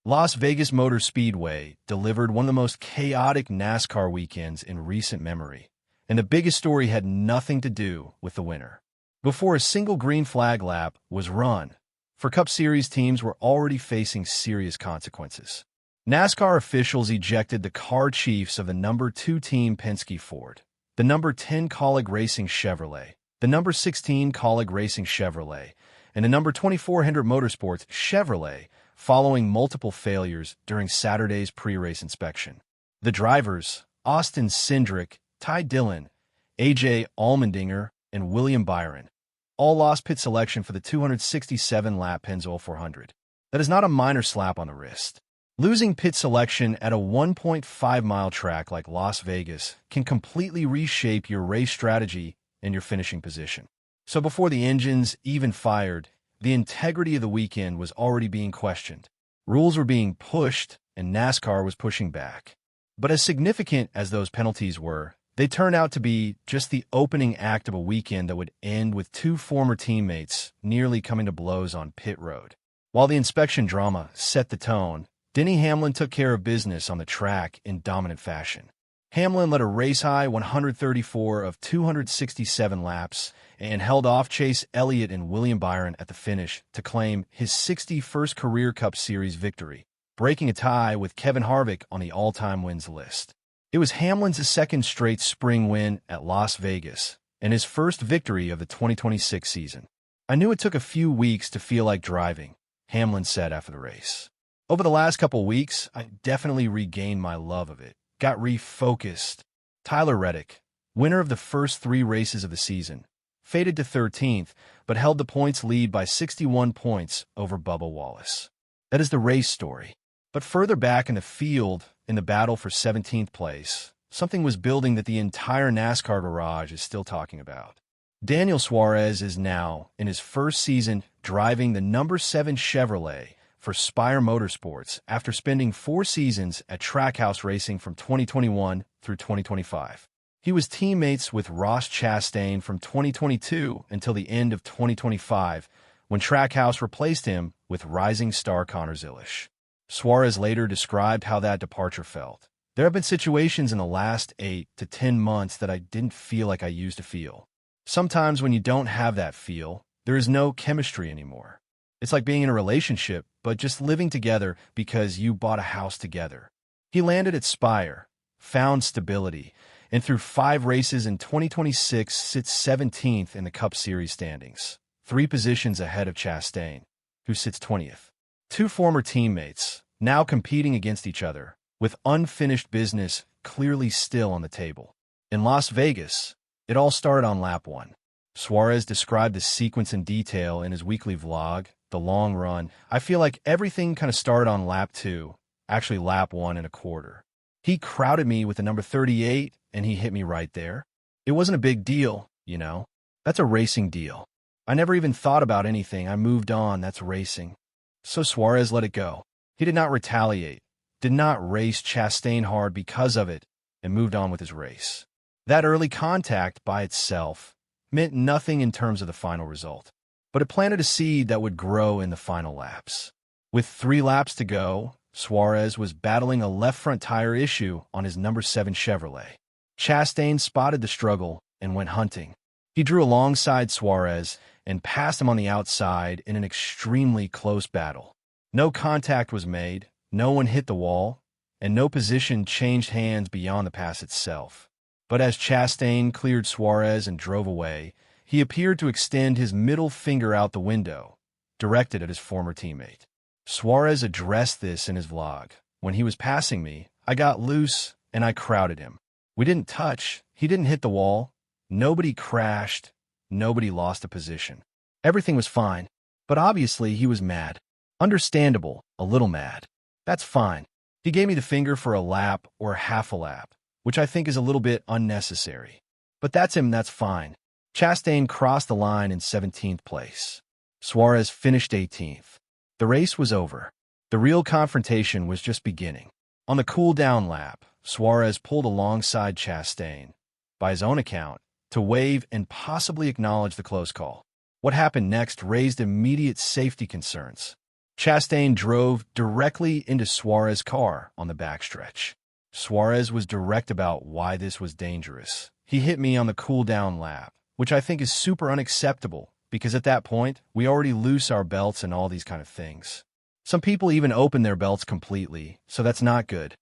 Las Vegas Motor Speedway delivered one of the most chaotic NASCAR weekends in recent memory, and the biggest story had nothing to do with the winner. Before a single green flag lap was run, for Cup Series teams were already facing serious consequences. NASCAR officials ejected the car chiefs of the number 2 team Penske Ford, the number 10 Colleague Racing Chevrolet, the number 16 Colleague Racing Chevrolet, and the number 24 Hendrick Motorsports Chevrolet, following multiple failures during Saturday's pre-race inspection. The drivers, Austin Cindric, Ty Dillon, A.J. Allmendinger, and William Byron, all lost pit selection for the 267-lap Pennzoil 400. That is not a minor slap on the wrist. Losing pit selection at a 1.5-mile track like Las Vegas can completely reshape your race strategy and your finishing position. So before the engines even fired, the integrity of the weekend was already being questioned. Rules were being pushed, and NASCAR was pushing back. But as significant as those penalties were, they turned out to be just the opening act of a weekend that would end with 2 former teammates nearly coming to blows on pit road. While the inspection drama set the tone, Denny Hamlin took care of business on the track in dominant fashion. Hamlin led a race-high 134 of 267 laps and held off Chase Elliott and William Byron at the finish to claim his 61st career Cup Series victory, breaking a tie with Kevin Harvick on the all-time wins list. It was Hamlin's second straight spring win at Las Vegas and his first victory of the 2026 season. "I knew it took a few weeks to feel like driving," Hamlin said after the race. "Over the last couple weeks, I definitely regained my love of it. Got refocused." Tyler Reddick, winner of the first 3 races of the season, faded to 13th, but held the points lead by 61 points over Bubba Wallace. That is the race story. But further back in the field, in the battle for 17th place, something was building that the entire NASCAR garage is still talking about. Daniel Suarez is now, in his first season, driving the number 7 Chevrolet for Spire Motorsports after spending 4 seasons at Trackhouse Racing from 2021 through 2025. He was teammates with Ross Chastain from 2022 until the end of 2025, when Trackhouse replaced him with rising star Connor Zilisch. Suarez later described how that departure felt. "There have been situations in the last 8 to 10 months that I didn't feel like I used to feel. Sometimes when you don't have that feel, there is no chemistry anymore. It's like being in a relationship, but just living together because you bought a house together." He landed at Spire, found stability, and through 5 races in 2026 sits 17th in the Cup Series standings, 3 positions ahead of Chastain, who sits 20th. 2 former teammates, now competing against each other, with unfinished business clearly still on the table. In Las Vegas, it all started on lap 1. Suarez described the sequence in detail in his weekly vlog, The Long Run. "I feel like everything kind of started on lap 2, actually lap 1.25. He crowded me with the number 38, and he hit me right there. It wasn't a big deal, you know. That's a racing deal. I never even thought about anything. I moved on. That's racing." So Suarez let it go. He did not retaliate, did not race Chastain hard because of it, and moved on with his race. That early contact by itself meant nothing in terms of the final result, but it planted a seed that would grow in the final laps. With 3 laps to go, Suarez was battling a left front tire issue on his number 7 Chevrolet. Chastain spotted the struggle and went hunting. He drew alongside Suarez and passed him on the outside in an extremely close battle. No contact was made, no one hit the wall, and no position changed hands beyond the pass itself. But as Chastain cleared Suarez and drove away, he appeared to extend his middle finger out the window, directed at his former teammate. Suarez addressed this in his vlog. "When he was passing me, I got loose and I crowded him. We didn't touch, he didn't hit the wall, nobody crashed, nobody lost a position. Everything was fine, but obviously he was mad. Understandable, a little mad. That's fine. He gave me the finger for a lap or half a lap, which I think is a little bit unnecessary. But that's him, that's fine." Chastain crossed the line in 17th place. Suarez finished 18th. The race was over. The real confrontation was just beginning. On the cool-down lap, Suarez pulled alongside Chastain, by his own account, to wave and possibly acknowledge the close call. What happened next raised immediate safety concerns. Chastain drove directly into Suarez's car on the backstretch. Suarez was direct about why this was dangerous. He hit me on the cool-down lap, which I think is super unacceptable because at that point, we already loose our belts and all these kind of things. Some people even open their belts completely, so that's not good.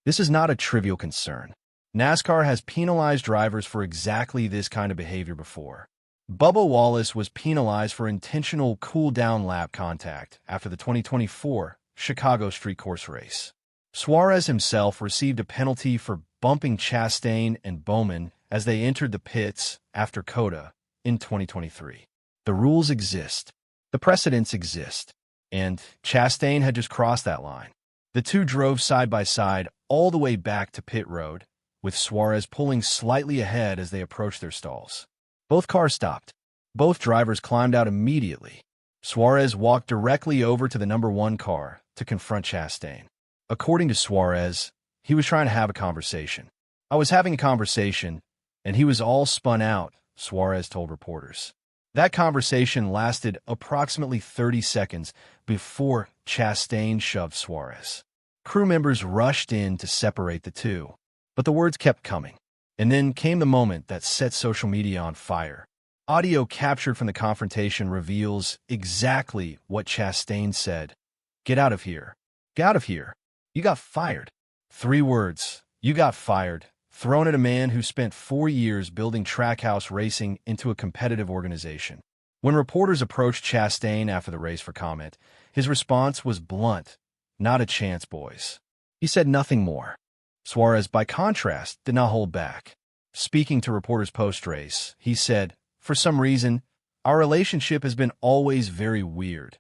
This is not a trivial concern. NASCAR has penalized drivers for exactly this kind of behavior before. Bubba Wallace was penalized for intentional cool-down lap contact after the 2024 Chicago Street Course race. Suarez himself received a penalty for bumping Chastain and Bowman as they entered the pits after COTA in 2023. The rules exist. The precedents exist. And Chastain had just crossed that line. The two drove side by side all the way back to pit road, with Suarez pulling slightly ahead as they approached their stalls. Both cars stopped. Both drivers climbed out immediately. Suarez walked directly over to the number 1 car to confront Chastain. According to Suarez, he was trying to have a conversation. "I was having a conversation, and he was all spun out," Suarez told reporters. That conversation lasted approximately 30 seconds before Chastain shoved Suarez. Crew members rushed in to separate the two, but the words kept coming. And then came the moment that set social media on fire. Audio captured from the confrontation reveals exactly what Chastain said. "Get out of here. Get out of here. You got fired." 3 words. You got fired. Thrown at a man who spent 4 years building trackhouse racing into a competitive organization. When reporters approached Chastain after the race for comment, his response was blunt. "Not a chance, boys." He said nothing more. Suarez, by contrast, did not hold back. Speaking to reporters post-race, he said, "For some reason, our relationship has been always very weird,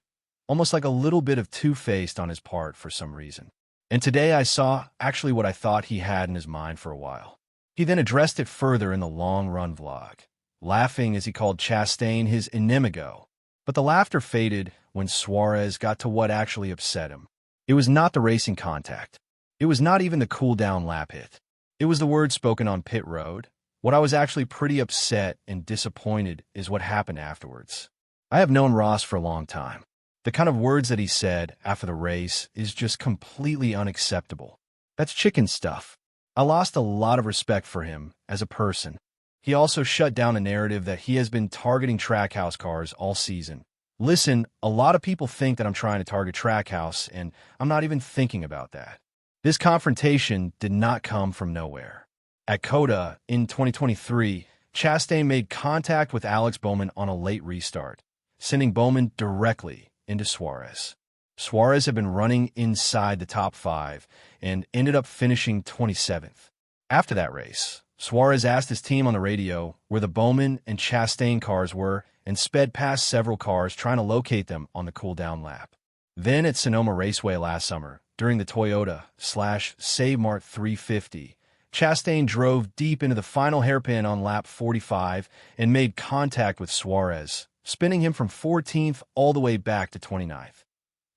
almost like a little bit of two-faced on his part for some reason. And today I saw actually what I thought he had in his mind for a while." He then addressed it further in the long-run vlog, laughing as he called Chastain his enemigo. But the laughter faded when Suarez got to what actually upset him. It was not the racing contact. It was not even the cool-down lap hit. It was the words spoken on pit road. What I was actually pretty upset and disappointed is what happened afterwards. I have known Ross for a long time. The kind of words that he said after the race is just completely unacceptable. That's chicken stuff. I lost a lot of respect for him as a person. He also shut down a narrative that he has been targeting Trackhouse cars all season. Listen, a lot of people think that I'm trying to target Trackhouse, and I'm not even thinking about that. This confrontation did not come from nowhere. At COTA in 2023, Chastain made contact with Alex Bowman on a late restart, sending Bowman directly into Suarez. Suarez had been running inside the top 5 and ended up finishing 27th. After that race, Suarez asked his team on the radio where the Bowman and Chastain cars were and sped past several cars trying to locate them on the cool-down lap. Then at Sonoma Raceway last summer, during the Toyota/Save Mart 350, Chastain drove deep into the final hairpin on lap 45 and made contact with Suarez, spinning him from 14th all the way back to 29th.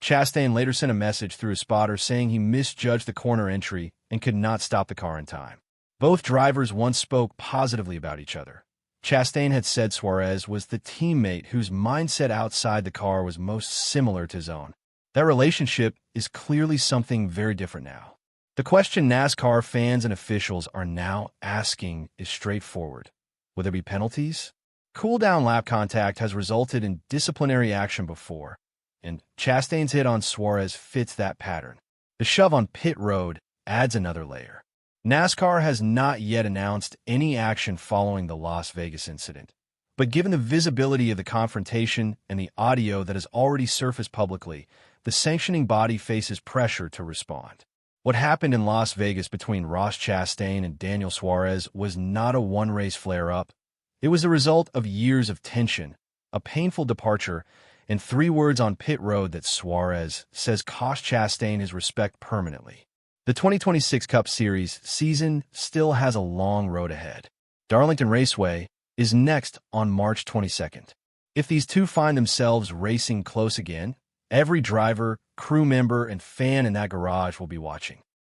Chastain later sent a message through his spotter saying he misjudged the corner entry and could not stop the car in time. Both drivers once spoke positively about each other. Chastain had said Suarez was the teammate whose mindset outside the car was most similar to his own. That relationship is clearly something very different now. The question NASCAR fans and officials are now asking is straightforward. Will there be penalties? Cool-down lap contact has resulted in disciplinary action before, and Chastain's hit on Suarez fits that pattern. The shove on pit road adds another layer. NASCAR has not yet announced any action following the Las Vegas incident, but given the visibility of the confrontation and the audio that has already surfaced publicly, the sanctioning body faces pressure to respond. What happened in Las Vegas between Ross Chastain and Daniel Suarez was not a one-race flare-up. It was the result of years of tension, a painful departure, and 3 words on pit road that Suarez says cost Chastain his respect permanently. The 2026 Cup Series season still has a long road ahead. Darlington Raceway is next on March 22nd. If these two find themselves racing close again, every driver, crew member, and fan in that garage will be watching.